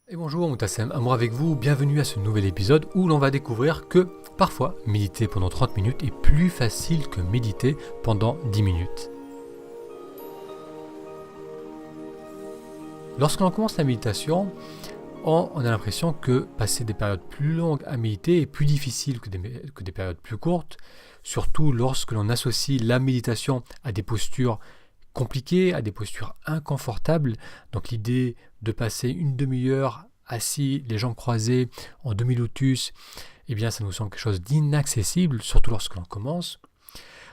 Et bonjour, Moutassem, amour avec vous, bienvenue à ce nouvel épisode où l'on va découvrir que parfois méditer pendant 30 minutes est plus facile que méditer pendant 10 minutes. Lorsque l'on commence la méditation, on a l'impression que passer des périodes plus longues à méditer est plus difficile que des périodes plus courtes, surtout lorsque l'on associe la méditation à des postures compliquées, à des postures inconfortables. Donc l'idée de passer une demi-heure assis, les jambes croisées, en demi-lotus, eh bien ça nous semble quelque chose d'inaccessible, surtout lorsque l'on commence.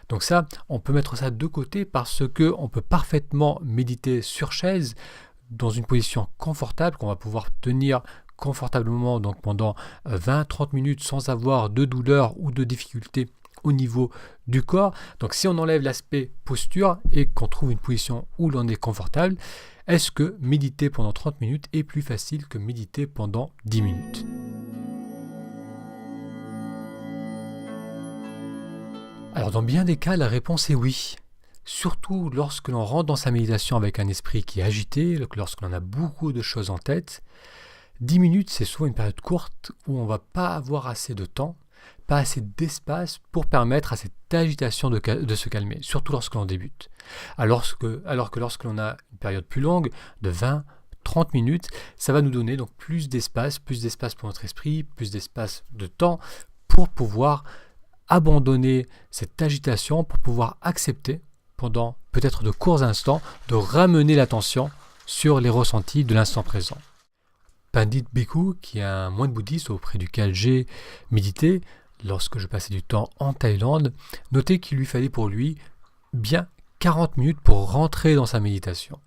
Donc ça, on peut mettre ça de côté parce qu'on peut parfaitement méditer sur chaise, dans une position confortable, qu'on va pouvoir tenir confortablement donc pendant 20-30 minutes sans avoir de douleur ou de difficulté au niveau du corps. Donc si on enlève l'aspect posture et qu'on trouve une position où l'on est confortable, est-ce que méditer pendant 30 minutes est plus facile que méditer pendant 10 minutes ? Alors dans bien des cas, la réponse est oui. Surtout lorsque l'on rentre dans sa méditation avec un esprit qui est agité, lorsque l'on a beaucoup de choses en tête. 10 minutes, c'est souvent une période courte où on ne va pas avoir assez de temps, pas assez d'espace pour permettre à cette agitation de se calmer, surtout lorsque l'on débute. Alors que lorsque l'on a une période plus longue, de 20-30 minutes, ça va nous donner donc plus d'espace pour notre esprit, plus d'espace de temps pour pouvoir abandonner cette agitation, pour pouvoir accepter pendant peut-être de courts instants, de ramener l'attention sur les ressentis de l'instant présent. Pandit Bhikkhu, qui est un moine bouddhiste auprès duquel j'ai médité lorsque je passais du temps en Thaïlande, notait qu'il lui fallait pour lui bien 40 minutes pour rentrer dans sa méditation.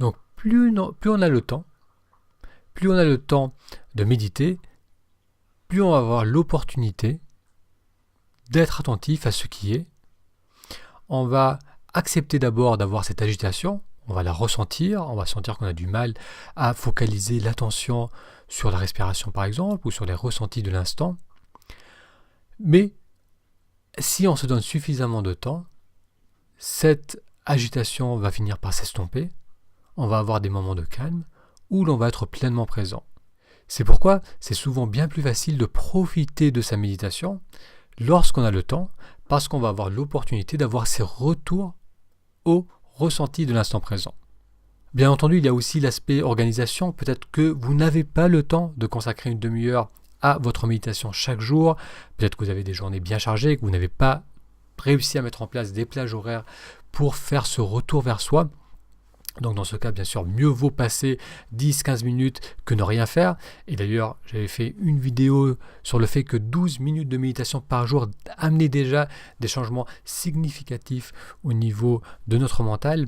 Donc plus on a le temps de méditer, plus on va avoir l'opportunité d'être attentif à ce qui est. On va accepter d'abord d'avoir cette agitation, on va la ressentir, on va sentir qu'on a du mal à focaliser l'attention sur la respiration par exemple, ou sur les ressentis de l'instant. Mais si on se donne suffisamment de temps, cette agitation va finir par s'estomper, on va avoir des moments de calme où l'on va être pleinement présent. C'est pourquoi c'est souvent bien plus facile de profiter de sa méditation lorsqu'on a le temps, parce qu'on va avoir l'opportunité d'avoir ces retours au ressenti de l'instant présent. Bien entendu, il y a aussi l'aspect organisation. Peut-être que vous n'avez pas le temps de consacrer une demi-heure à votre méditation chaque jour. Peut-être que vous avez des journées bien chargées, que vous n'avez pas réussi à mettre en place des plages horaires pour faire ce retour vers soi. Donc dans ce cas, bien sûr, mieux vaut passer 10-15 minutes que ne rien faire. Et d'ailleurs, j'avais fait une vidéo sur le fait que 12 minutes de méditation par jour amenaient déjà des changements significatifs au niveau de notre mental.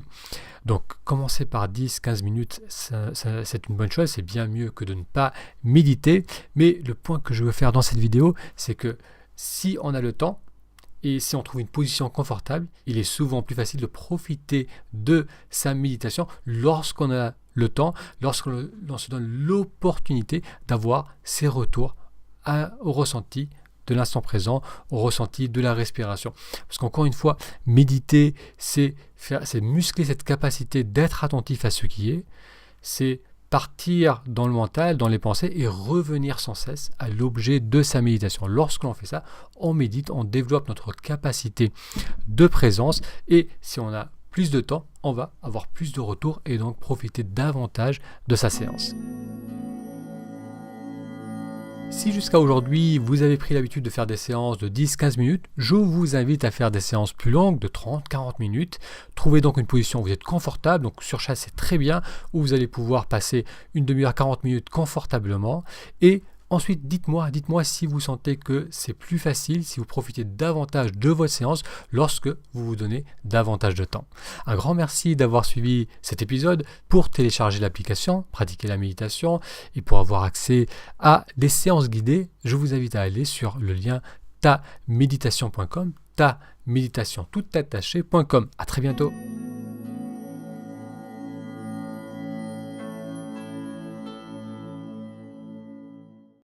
Donc commencer par 10-15 minutes, c'est une bonne chose, c'est bien mieux que de ne pas méditer. Mais le point que je veux faire dans cette vidéo, c'est que si on a le temps, et si on trouve une position confortable, il est souvent plus facile de profiter de sa méditation lorsqu'on a le temps, lorsqu'on se donne l'opportunité d'avoir ces retours au ressenti de l'instant présent, au ressenti de la respiration. Parce qu'encore une fois, méditer, c'est muscler cette capacité d'être attentif à ce qui est, c'est partir dans le mental, dans les pensées et revenir sans cesse à l'objet de sa méditation. Lorsque l'on fait ça, on médite, on développe notre capacité de présence et si on a plus de temps, on va avoir plus de retours et donc profiter davantage de sa séance. Si jusqu'à aujourd'hui, vous avez pris l'habitude de faire des séances de 10-15 minutes, je vous invite à faire des séances plus longues de 30-40 minutes. Trouvez donc une position où vous êtes confortable, donc sur chaise c'est très bien, où vous allez pouvoir passer une demi-heure, 40 minutes confortablement. Et ensuite, dites-moi si vous sentez que c'est plus facile, si vous profitez davantage de votre séance lorsque vous vous donnez davantage de temps. Un grand merci d'avoir suivi cet épisode. Pour télécharger l'application, pratiquer la méditation et pour avoir accès à des séances guidées, je vous invite à aller sur le lien taméditation.com, taméditation tout attaché.com. À très bientôt.